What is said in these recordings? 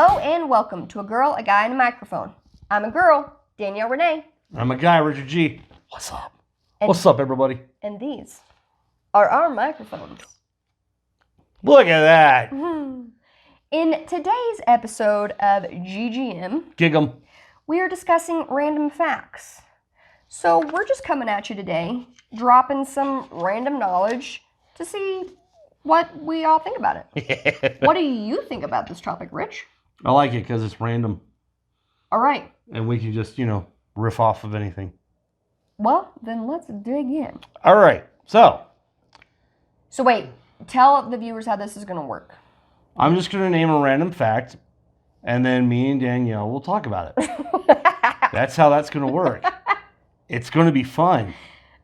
Hello and welcome to A Girl, a Guy, and a Microphone. I'm a girl, Danielle Renee. I'm a guy, Richard G. What's up? What's up, everybody? And these are our microphones. Look at that. In today's episode of GGM, Gig 'em. we are discussing random facts. So we're just coming at you today, dropping some random knowledge to see what we all think about it. What do you think about this topic, Rich? I like it because it's random. All right. And we can just, riff off of anything. Well, then let's dig in. All right. So wait, tell the viewers how this is going to work. I'm just going to name a random fact, and then me and Danielle will talk about it. That's how that's going to work. It's going to be fun.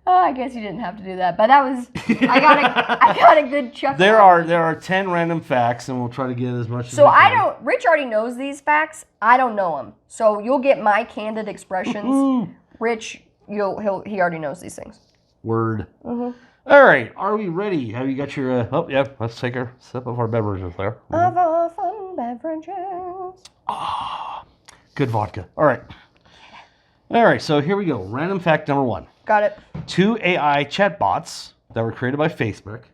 Oh, I guess you didn't have to do that, but that was I got a good chuckle. There are 10 random facts, and we'll try to get as much as we can. Rich already knows these facts. I don't know them, so you'll get my candid expressions. Rich, he already knows these things. Word. All right, are we ready? Have you got your? Let's take a sip of our beverages there. Of our fun beverages. Good vodka. All right. So here we go. Random fact number 1. Got it. 2 AI chatbots that were created by Facebook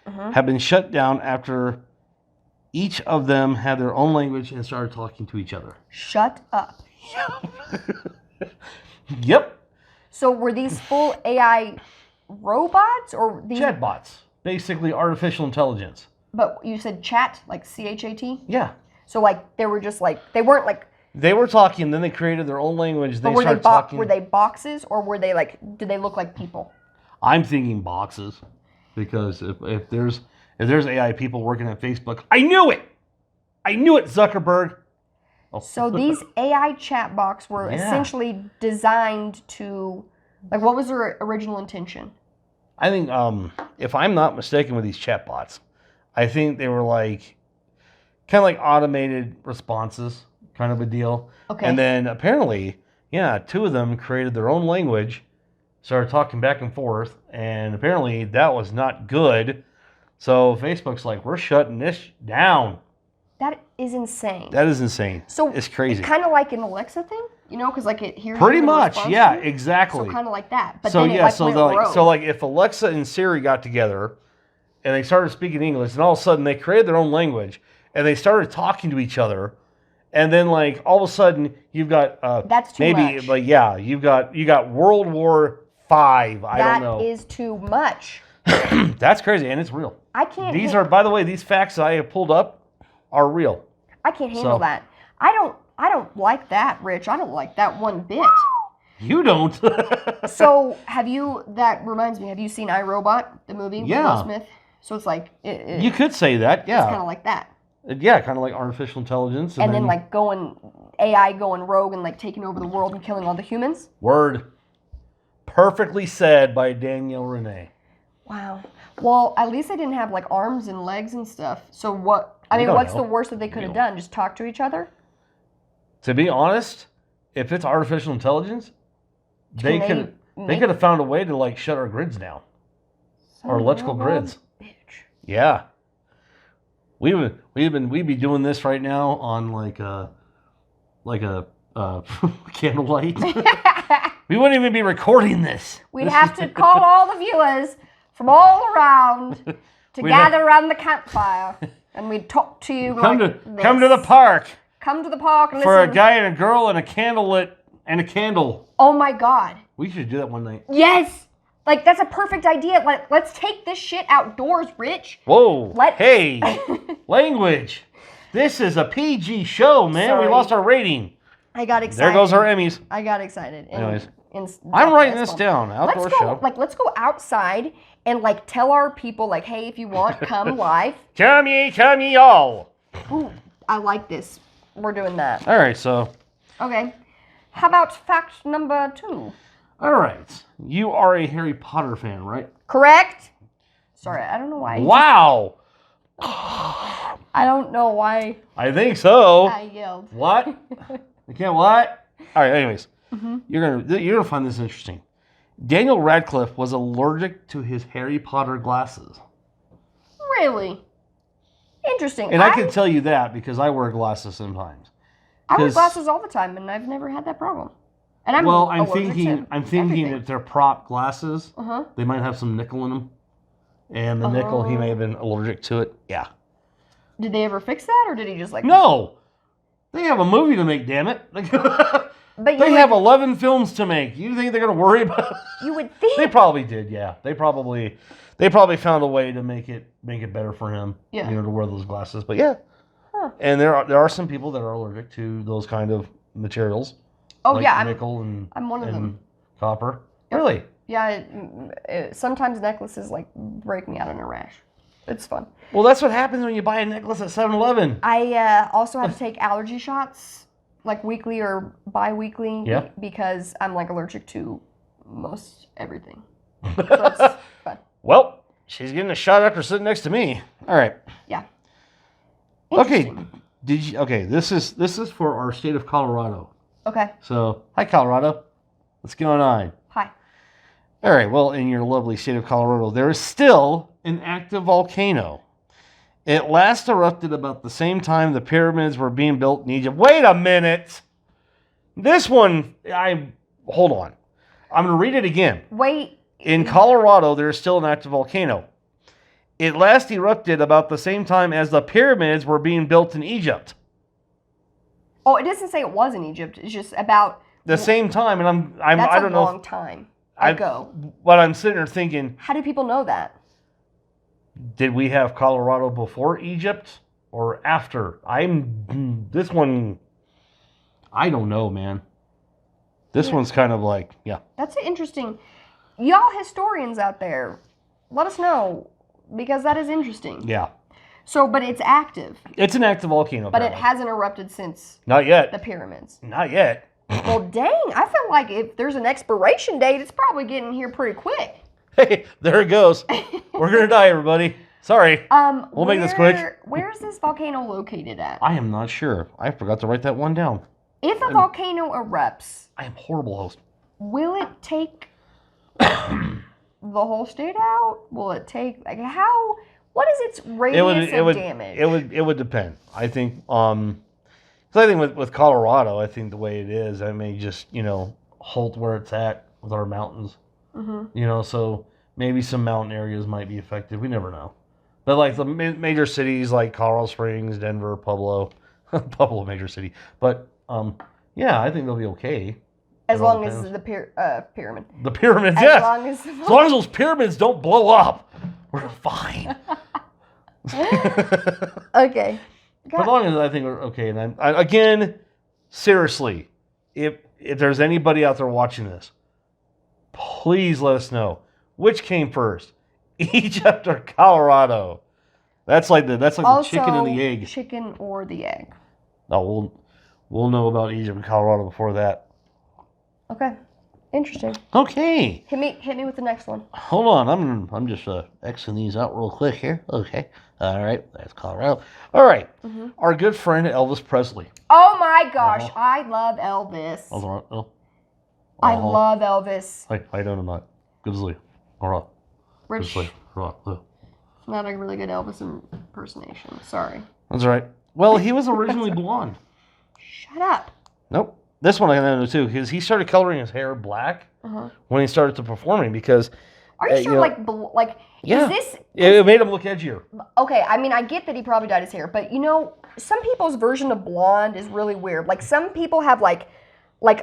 have been shut down after each of them had their own language and started talking to each other. Shut up. Yep. So were these full AI robots or these Chatbots. Basically artificial intelligence. But you said chat, like CHAT? Yeah. So they were just they weren't like. They were talking, then they created their own language. They were started talking. Were they boxes or were they did they look like people? I'm thinking boxes, because if there's AI people working at Facebook, I knew it, Zuckerberg. Oh. So these AI chat box were essentially designed to, what was their original intention? I think, if I'm not mistaken with these chatbots, I think they were kind of like automated responses, kind of a deal. Okay. And then apparently, 2 of them created their own language, started talking back and forth, and apparently that was not good. So Facebook's like, we're shutting this down. That is insane. That is insane. So it's crazy. It's kind of like an Alexa thing, because it hears. Pretty much, yeah, exactly. So kind of like that. But so then if Alexa and Siri got together, and they started speaking English, and all of a sudden they created their own language, and they started talking to each other. And then, all of a sudden, you've got that's too much. You got World War V. I don't know. That is too much. That's crazy, and it's real. I can't. These are, by the way, these facts I have pulled up are real. I can't handle that. I don't like that, Rich. I don't like that one bit. You don't. So that reminds me, have you seen iRobot, the movie with Will Smith? So it's you could say that, yeah. It's kind of like that. Yeah, kind of like artificial intelligence. And then AI going rogue and taking over the world and killing all the humans. Word. Perfectly said by Danielle Renee. Wow. Well, at least they didn't have arms and legs and stuff. So what's the worst that they could have done? Just talk to each other? To be honest, if it's artificial intelligence, they could have found a way to shut our grids down. Our electrical grids. Bitch. Yeah. We'd be doing this right now on a candlelight. We wouldn't even be recording this. We'd have to call all the viewers from all around to gather around the campfire, and we'd talk to you come to the park. Come to the park and listen. For a guy and a girl and a candlelit and a candle. Oh my God. We should do that one night. Yes. That's a perfect idea. Let's take this shit outdoors, Rich. Whoa. Hey. Language. This is a PG show, man. Sorry. We lost our rating. I got excited. There goes our Emmys. I got excited. Anyways. I'm writing this down. Outdoor show. Let's go outside and tell our people hey, if you want, come live. Come ye all. Ooh, I like this. We're doing that. All right, so. Okay. How about fact number 2? All right. You are a Harry Potter fan, right? Correct. Sorry, I don't know why. Wow. I don't know why. I think so. I yelled. What? I can't what? All right, anyways. You're gonna find this interesting. Daniel Radcliffe was allergic to his Harry Potter glasses. Really? Interesting. And I can tell you that because I wear glasses sometimes. I wear glasses all the time, and I've never had that problem. And I'm thinking that they're prop glasses. They might have some nickel in them, and the nickel, he may have been allergic to it. Yeah. Did they ever fix that, or did he just like? No, they have a movie to make. Damn it! But they have 11 films to make. You think they're gonna worry about? You would think. They probably did. Yeah, they probably found a way to make it better for him. Yeah. You know, to wear those glasses. But yeah. Huh. And there are some people that are allergic to those kind of materials. Oh like yeah, nickel and I'm one of them. Copper. Yep. Really? Yeah. Sometimes necklaces like break me out in a rash. It's fun. Well, that's what happens when you buy a necklace at 7-Eleven. I also have to take allergy shots, like weekly or bi-weekly, because I'm like allergic to most everything. So it's fun. Well, she's getting a shot after sitting next to me. All right. Yeah. Okay. This is for our state of Colorado. Okay. So, hi Colorado. What's going on? Hi. All right. Well, in your lovely state of Colorado, there is still an active volcano. It last erupted about the same time the pyramids were being built in Egypt. Wait a minute. This one, hold on. I'm going to read it again. Wait. In Colorado, there is still an active volcano. It last erupted about the same time as the pyramids were being built in Egypt. Oh, it doesn't say it was in Egypt. It's just about the same time, and I don't know. That's a long time ago. But I'm sitting there thinking, how do people know that? Did we have Colorado before Egypt or after? This one, I don't know, man. This one's kind of like, yeah. That's interesting. Y'all historians out there, let us know, because that is interesting. Yeah. So, but it's active. It's an active volcano. But it hasn't erupted since. Not yet. The pyramids. Not yet. Well, dang. I feel like if there's an expiration date, it's probably getting here pretty quick. Hey, there it goes. We're going to die, everybody. Sorry. We'll make this quick. Where's this volcano located at? I am not sure. I forgot to write that one down. If a volcano erupts... I am a horrible host. Will it take the whole state out? Will it take... Like, how... What is its radius of damage? It would depend. I think... Because I think with Colorado, I think the way it is, I may just, halt where it's at with our mountains. Mm-hmm. So maybe some mountain areas might be affected. We never know. But like the major cities like Colorado Springs, Denver, Pueblo, major city. But yeah, I think they'll be okay. As long as the pyramid. The pyramids, yes. As long as those pyramids don't blow up, we're fine. Okay. But as long as I think we're okay, and again, seriously, if there's anybody out there watching this, please let us know which came first, Egypt or Colorado. That's like the chicken and the egg. Chicken or the egg. No, we'll know about Egypt and Colorado before that. Okay, interesting. Okay. Hit me with the next one. Hold on, I'm just Xing these out real quick here. Okay. All right, that's Colorado. All right, Our good friend Elvis Presley. Oh my gosh, I love Elvis. I love Elvis. I don't know. Good sleep. All right. Rich. Good sleep. Not a really good Elvis impersonation. Sorry. That's all right. Well, he was originally blonde. Shut up. Nope. This one I know too, because he started coloring his hair black when he started to performing. Because are you sure? Yeah. Is this? It made him look edgier. Okay, I mean, I get that he probably dyed his hair, but some people's version of blonde is really weird. Like some people have like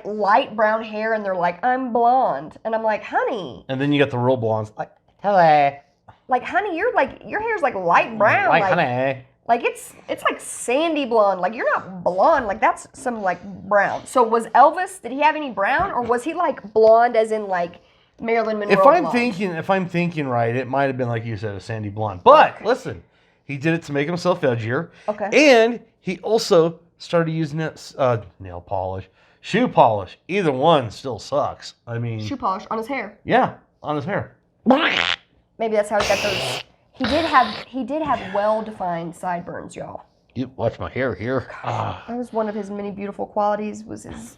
light brown hair, and they're like, I'm blonde, and I'm like, honey. And then you got the real blondes, like, hello. Like, honey, your hair's like light brown. Like honey. Like it's like sandy blonde. Like you're not blonde. Like that's some like brown. So was Elvis? Did he have any brown, or was he like blonde as in like Marilyn Monroe? If I'm thinking right, it might have been like you said, a sandy blonde. But listen, he did it to make himself edgier. Okay. And he also started using nail polish, shoe polish. Either one still sucks. I mean, shoe polish on his hair. Yeah, on his hair. Maybe that's how he got those. He did have well-defined sideburns, y'all. You watch my hair here. That was one of his many beautiful qualities, was his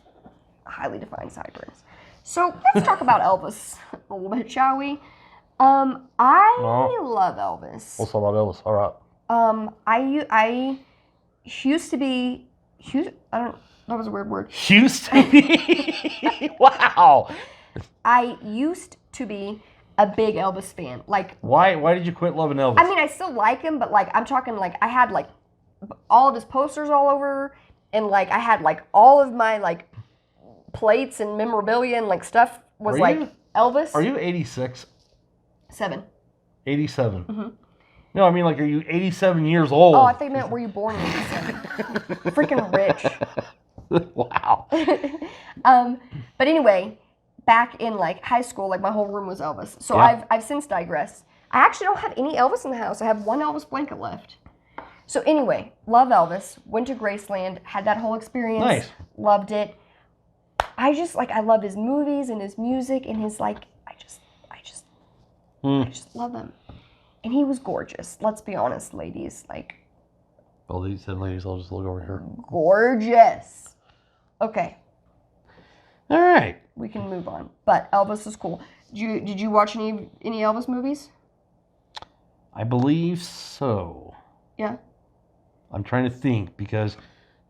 highly defined sideburns. So let's talk about Elvis a little bit, shall we? I love Elvis. Let's talk about Elvis. All right. I used to be, I don't, that was a weird word. Used to be? Wow. I used to be a big Elvis fan. Like, why did you quit loving Elvis? I mean, I still like him, but like, I'm talking like, I had like all of his posters all over, and like, I had like all of my like plates and memorabilia and like stuff was Elvis. Are you 86? 7. 87. Mm-hmm. No, I mean, like, are you 87 years old? Oh, I think you meant, were you born in 87? Freaking rich. Wow. But anyway, back in like high school, like my whole room was Elvis. So I've since digressed. I actually don't have any Elvis in the house. I have one Elvis blanket left. So anyway, love Elvis. Went to Graceland, had that whole experience. Nice. Loved it. I just love his movies and his music and his like. I just love him. And he was gorgeous. Let's be honest, ladies. Like, well, these said ladies, I'll just look over here. Gorgeous. Okay. All right. We can move on. But Elvis is cool. Did you watch any Elvis movies? I believe so. Yeah. I'm trying to think because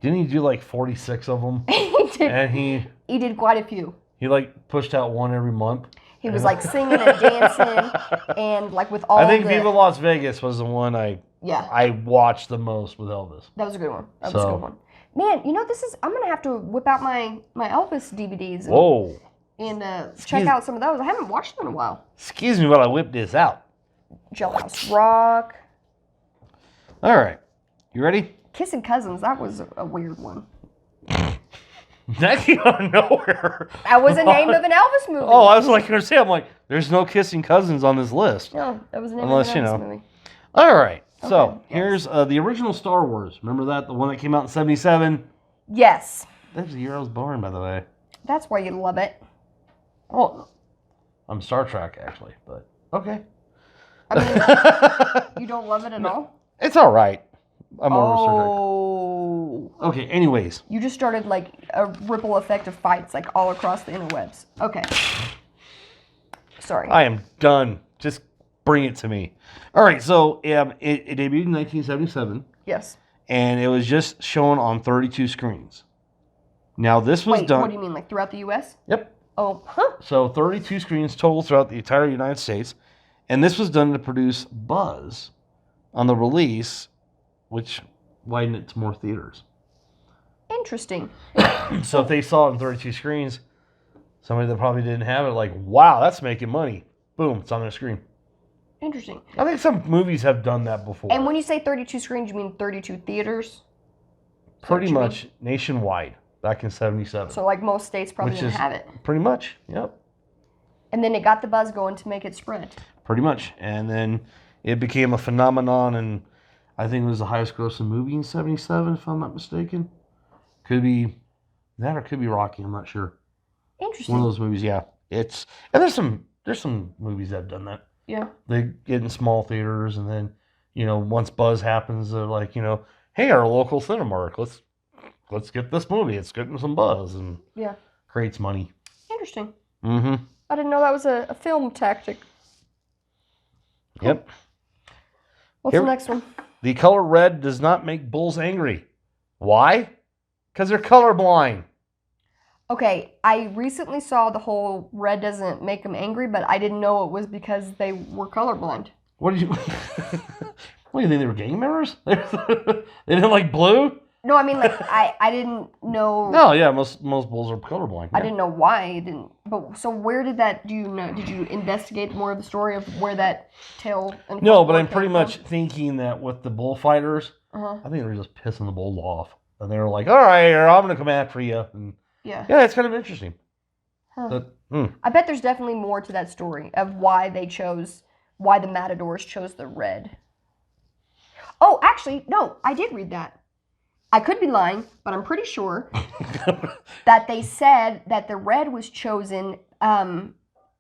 didn't he do like 46 of them? He did. And he did quite a few. He like pushed out one every month. He was like singing and dancing and like with all I think Viva Las Vegas was the one I watched the most with Elvis. That was a good one. That was a good one. Man, you know, I'm going to have to whip out my Elvis DVDs and check out some of those. I haven't watched them in a while. Excuse me while I whip this out. Jailhouse Rock. All right. You ready? Kissing Cousins. That was a weird one. That came out of nowhere. That was the name of an Elvis movie. Oh, I was like going to say, I'm like, there's no Kissing Cousins on this list. No, that was the name of an Elvis movie. All right. Okay, so here's the original Star Wars. Remember that? The one that came out in 1977? Yes. That was the year I was born, by the way. That's why you love it. Oh, I'm Star Trek, actually, but okay. I mean, you don't love it at all? It's all right. I'm over Star Trek. Oh. Okay, anyways. You just started like a ripple effect of fights like all across the interwebs. Okay. Sorry. I am done. Just bring it to me. All right, so it debuted in 1977. Yes. And it was just shown on 32 screens. Now, this was done... What do you mean, like throughout the U.S.? Yep. Oh, huh. So 32 screens total throughout the entire United States. And this was done to produce buzz on the release, which widened it to more theaters. Interesting. So if they saw it in 32 screens, somebody that probably didn't have it, like, wow, that's making money. Boom, it's on their screen. Interesting. I think some movies have done that before. And when you say 32 screens, you mean 32 theaters? Pretty much nationwide, back in 77. So like most states probably didn't have it. Pretty much, yep. And then it got the buzz going to make it spread. Pretty much. And then it became a phenomenon, and I think it was the highest grossing movie in 77, if I'm not mistaken. Could be that or could be Rocky, I'm not sure. Interesting. One of those movies, yeah. And there's some movies that have done that. Yeah. They get in small theaters, and then, once buzz happens, they're like, hey, our local Cinemark, let's get this movie. It's getting some buzz, and creates money. Interesting. Mm-hmm. I didn't know that was a film tactic. Cool. Yep. What's the next one? The color red does not make bulls angry. Why? Because they're colorblind. Okay, I recently saw the whole red doesn't make them angry, but I didn't know it was because they were colorblind. What did you... What, do you think they were gang members? They didn't like blue? No, I mean, like, I didn't know... No, yeah, most bulls are colorblind. Yeah. I didn't know why it didn't... But, so where did that... Do you know... Did you investigate more of the story of where that tail... No, but I'm pretty much thinking that with the bullfighters, I think they were just pissing the bulls off. And they were like, all right, I'm going to come after you. And yeah, it's kind of interesting. Huh. But, I bet there's definitely more to that story of why the Matadors chose the red. Oh, actually, no, I did read that. I could be lying, but I'm pretty sure that they said that the red was chosen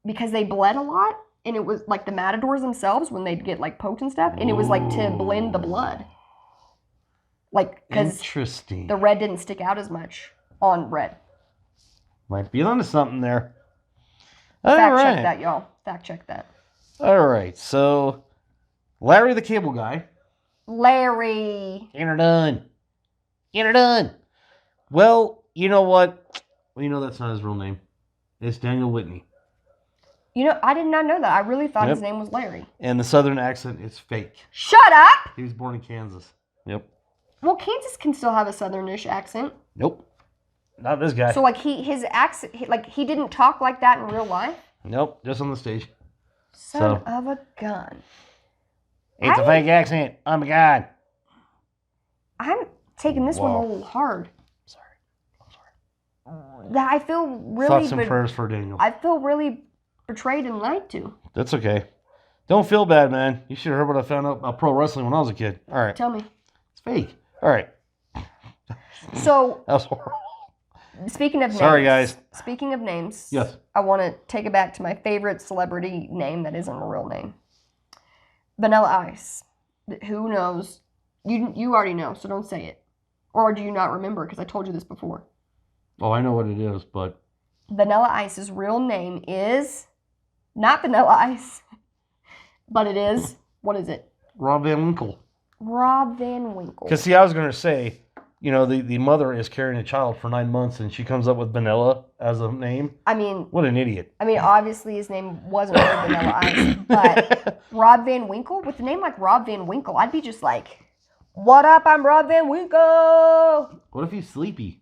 because they bled a lot, and it was like the Matadors themselves when they'd get like poked and stuff, and it was like to blend the blood. Like, because the red didn't stick out as much on red. Might be onto something there. Fact check that, y'all. Fact check that. All right, so Larry the Cable Guy Larry. Get her done. Get her done. Well, you know what? Well, you know that's not his real name. It's Daniel Whitney. You know, I did not know that. I really thought his name was Larry. And the southern accent is fake. Shut up! He was born in Kansas. Yep. Well, Kansas can still have a southernish accent. Nope. Not this guy. So, like, his accent, he didn't talk like that in real life? Nope, just on the stage. Son of a gun. It's a fake accent. Oh my God. I'm taking this one a little hard. I'm sorry. I feel really... Thoughts and prayers for Daniel. I feel really betrayed and lied to. That's okay. Don't feel bad, man. You should have heard what I found out about pro wrestling when I was a kid. All right. Tell me. It's fake. All right. So... That was horrible. Speaking of names. Sorry, guys. Speaking of names. Yes. I want to take it back to my favorite celebrity name that isn't a real name. Vanilla Ice. Who knows? You already know, so don't say it. Or do you not remember? Because I told you this before. Oh, I know what it is, but... Vanilla Ice's real name is... Not Vanilla Ice. But it is... What is it? Rob Van Winkle. Rob Van Winkle. Because, see, I was going to say... You know, the mother is carrying a child for 9 months, and she comes up with Vanilla as a name. I mean... What an idiot. I mean, obviously his name wasn't really Vanilla Ice, but Rob Van Winkle? With a name like Rob Van Winkle, I'd be just like, what up, I'm Rob Van Winkle! What if he's sleepy?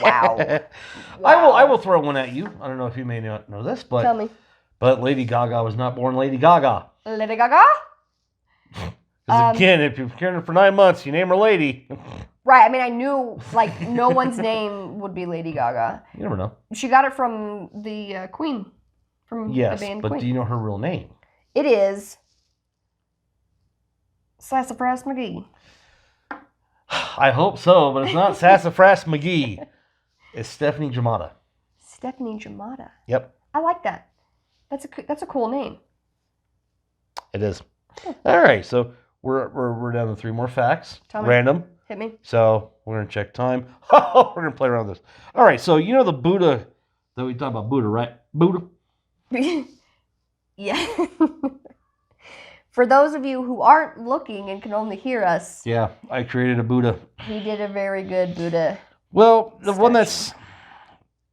Wow. I will throw one at you. I don't know if you may not know this, but... Tell me. But Lady Gaga was not born Lady Gaga. Lady Gaga? Because again, if you're carrying her for 9 months, you name her Lady. Right, I mean, I knew, like, no one's name would be Lady Gaga. You never know. She got it from the Queen. From the band but Queen. do you know her real name? It is... Sassafras McGee. I hope so, but it's not Sassafras McGee. It's Stephanie Jamada. Stephanie Jamada. Yep. I like that. That's a cool name. It is. All right, so we're down to 3 more facts. Tell me. Random. Hit me. So we're gonna check time. We're gonna play around with this. All right, so you know the Buddha that we talked about, Buddha, right? Buddha. Yeah. For those of you who aren't looking and can only hear us. Yeah, I created a Buddha. He did a very good Buddha. Well, the one that's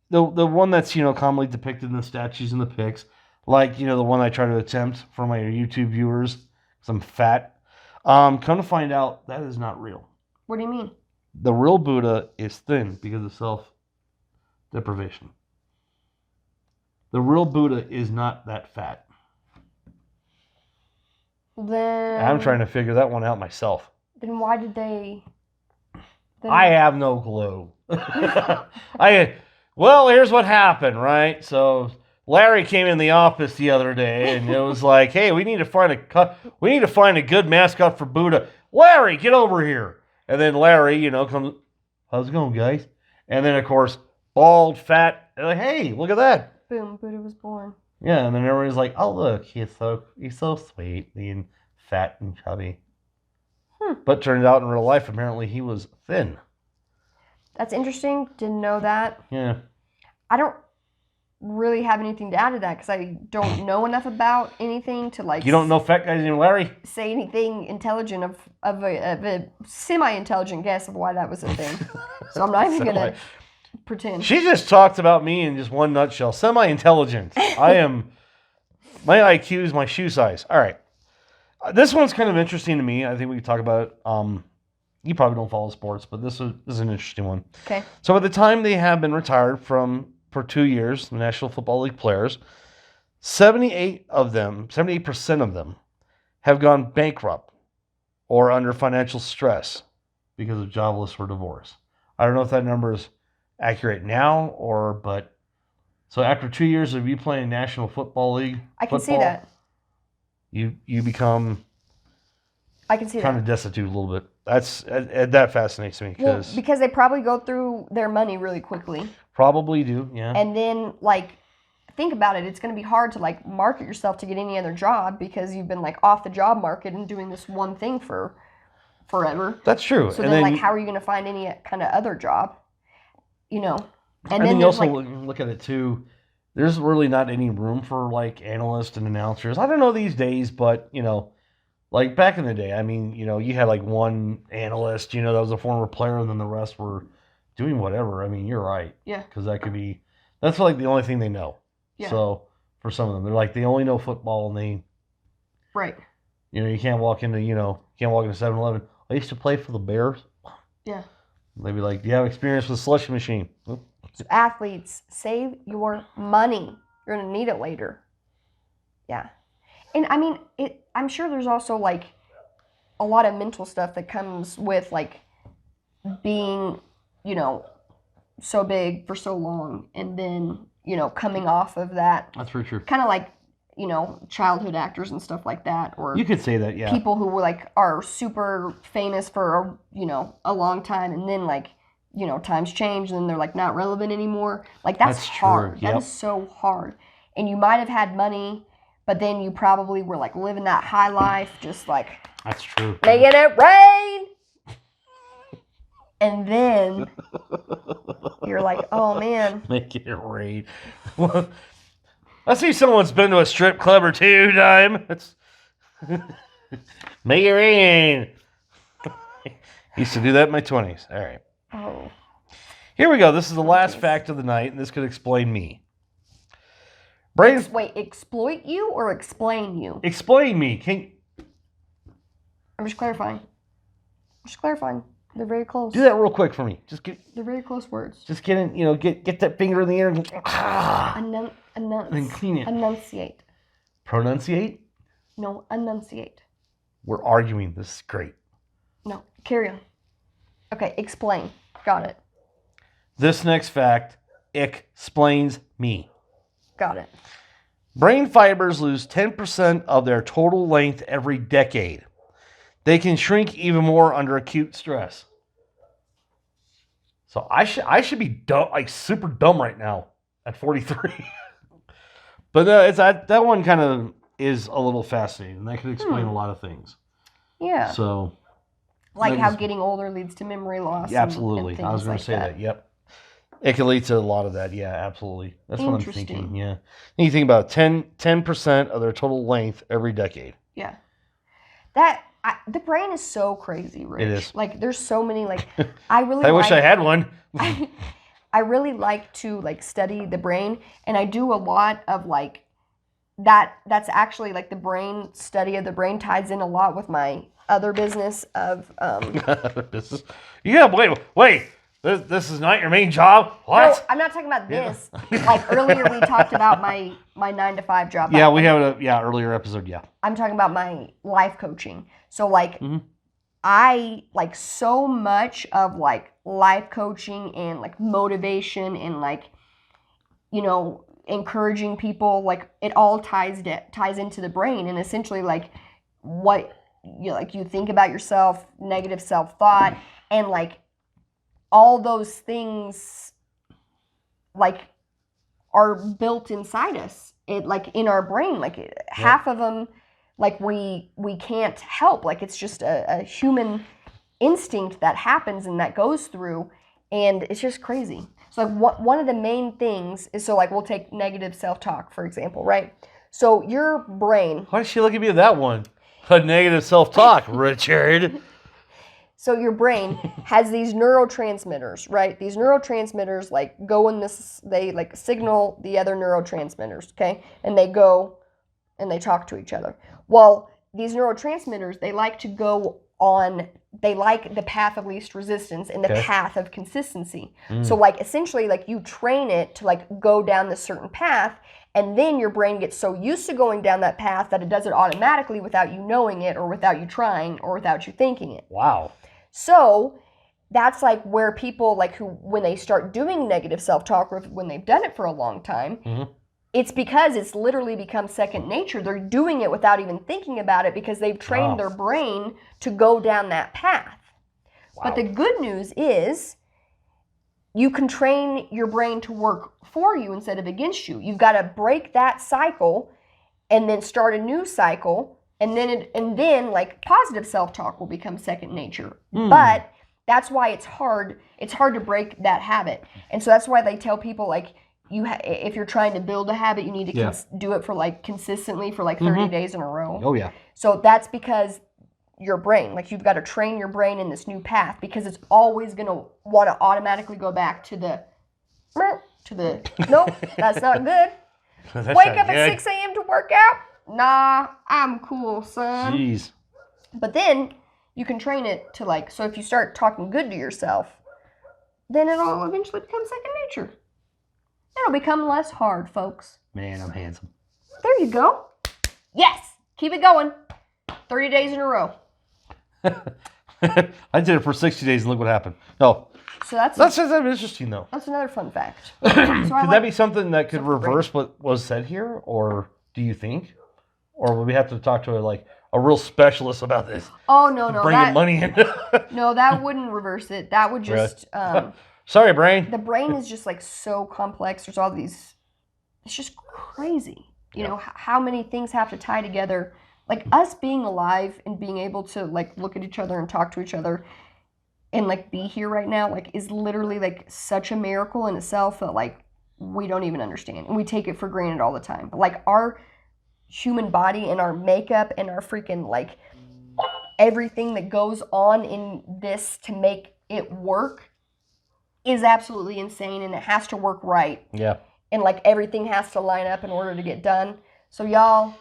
the one that's commonly depicted in the statues and the pics. Like, the one I try to attempt for my YouTube viewers, because I'm fat. Come to find out, that is not real. What do you mean? The real Buddha is thin because of self-deprivation. The real Buddha is not that fat. Then... I'm trying to figure that one out myself. Then why did they... I have no clue. Well, here's what happened, right? So... Larry came in the office the other day, and it was like, "Hey, we need to find a good mascot for Buddha. Larry, get over here!" And then Larry, comes, "How's it going, guys?" And then, of course, bald, fat. And like, "Hey, look at that!" Boom, Buddha was born. Yeah, and then everybody's like, "Oh, look, he's so sweet, being fat and chubby." But turned out in real life, apparently, he was thin. That's interesting. Didn't know that. Yeah. I don't really have anything to add to that because I don't know enough about anything to like. You don't know fat guys named Larry? Say anything intelligent of a semi-intelligent guess of why that was a thing. So I'm not even gonna pretend. She just talked about me in just one nutshell. Semi-intelligent. I am. My IQ is my shoe size. All right. This one's kind of interesting to me. I think we can talk about it. You probably don't follow sports, but this is an interesting one. Okay. So by the time they have been retired for 2 years, the National Football League players, 78% of them have gone bankrupt or under financial stress because of jobless or divorce. I don't know if that number is accurate now but so after 2 years of you playing National Football League, I can see that. You become I can see kind of destitute a little bit. That fascinates me because they probably go through their money really quickly. Probably do, yeah. And then, think about it. It's going to be hard to, market yourself to get any other job because you've been, off the job market and doing this one thing for forever. That's true. So then, how are you going to find any kind of other job? And then you also look at it, too. there's really not any room for like analysts and announcers. I don't know these days, but like back in the day, I mean, you had like one analyst, that was a former player, and then the rest were doing whatever. I mean, you're right. Yeah. Because that's like the only thing they know. Yeah. So for some of them, they're like, they only know football, and they, right. You can't walk into, 7-Eleven. I used to play for the Bears. Yeah. They'd be like, do you have experience with a slushing machine? So athletes, save your money. You're going to need it later. Yeah. And I mean, I'm sure there's also like a lot of mental stuff that comes with like being, so big for so long, and then, coming off of that. That's very true. Kind of like, childhood actors and stuff like that, or you could say that, yeah. People who were like are super famous for a long time, and then like times change, and they're like not relevant anymore. Like that's hard. True. Yep. That is so hard. And you might have had money, but then you probably were like living that high life, just like that's true. Making it rain. And then you're like, oh man, making it rain. Well, I see someone's been to a strip club or two time. It's make it rain. Used to do that in my 20s. All right. Oh. Here we go. This is the last fact of the night, and this could explain me. Brains. Wait, exploit you or explain you? Explain me. I'm just clarifying. They're very close. Do that real quick for me. They're very close words. Just get in, get that finger in the air and then clean it. Enunciate. Pronunciate? No, enunciate. We're arguing. This is great. No, carry on. Okay, explain. Got it. This next fact explains me. Got it. Brain fibers lose 10% of their total length every decade. They can shrink even more under acute stress. So I should be dumb, like super dumb right now at 43. But that one kind of is a little fascinating. That could explain a lot of things. Yeah. So, like how getting older leads to memory loss. Yeah, absolutely. And I was going to like say that. Yep. It can lead to a lot of that. Yeah, absolutely. That's what I'm thinking. Yeah. And you think about 10% of their total length every decade. Yeah. The brain is so crazy, Rich. It is. Like, there's so many, like, I wish I had one. I really like to, like, study the brain, and I do a lot of, like, that's actually, like, the brain study of the brain ties in a lot with my other business of, business? Yeah, wait. This is not your main job? What? No, I'm not talking about this. Like, earlier we talked about my 9-to-5 job. Yeah, we have earlier episode, yeah. I'm talking about my life coaching. So, like, I, like, so much of, like, life coaching and, like, motivation and, like, encouraging people, like, it all ties into the brain. And essentially, like, what, you think about yourself, negative self-thought, and, like, all those things, like, are built inside us. It, like, in our brain, like, half of them, like, we can't help. Like, it's just a human instinct that happens and that goes through, and it's just crazy. So, like, one of the main things is, so, like, we'll take negative self-talk, for example, right? So, your brain... Why did she look at me at that one? A negative self-talk, Richard. So your brain has these neurotransmitters, right? These neurotransmitters, like, go in this, they, like, signal the other neurotransmitters, okay? And they go and they talk to each other. Well, these neurotransmitters, they like to go on, they like the path of least resistance and the path of consistency. So, like, essentially, like, you train it to, like, go down this certain path, and then your brain gets so used to going down that path that it does it automatically without you knowing it, or without you trying, or without you thinking it. Wow. So that's, like, where people, like, who, when they start doing negative self-talk, or when they've done it for a long time, it's because it's literally become second nature. They're doing it without even thinking about it because they've trained their brain to go down that path. Wow. But the good news is you can train your brain to work for you instead of against you. You've got to break that cycle and then start a new cycle, and then like, positive self-talk will become second nature. But that's why it's hard. It's hard to break that habit. And so that's why they tell people, like, if you're trying to build a habit, you need to do it for like consistently for like 30 days in a row. Oh yeah. So that's because your brain, like you've got to train your brain in this new path because it's always going to want to automatically go back to the nope, that's not good. Wake up at 6 a.m. to work out? Nah, I'm cool, son. Jeez. But then you can train it to like, so if you start talking good to yourself, then it'll eventually become second nature. It'll become less hard, folks. Man, I'm handsome. There you go. Yes, keep it going. 30 days in a row. I did it for 60 days and look what happened. No. So that's just interesting, though. That's another fun fact. Could that be something that could reverse what was said here, or do you think, or would we have to talk to a real specialist about this? Oh no, bringing money in. No, that wouldn't reverse it. That would just. Sorry, brain. The brain is just like so complex. There's all these. It's just crazy. You know how many things have to tie together. Like us being alive and being able to like look at each other and talk to each other. And like be here right now, like is literally like such a miracle in itself that like we don't even understand, and we take it for granted all the time. But like our human body and our makeup and our freaking like everything that goes on in this to make it work is absolutely insane, and it has to work right. Yeah. And like everything has to line up in order to get done. So y'all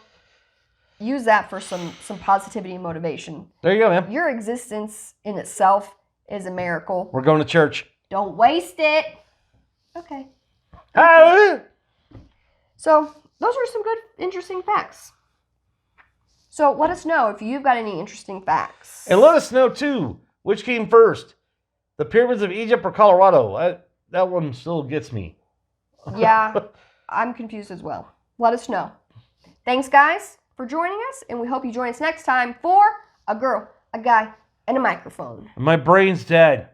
use that for some positivity and motivation. There you go, man. Your existence in itself is a miracle. We're going to church. Don't waste it. Okay. So those are some good, interesting facts. So let us know if you've got any interesting facts. And let us know, too, which came first, the pyramids of Egypt or Colorado. That one still gets me. Yeah, I'm confused as well. Let us know. Thanks, guys, for joining us, and we hope you join us next time for A Girl, a Guy, and a Microphone. My brain's dead.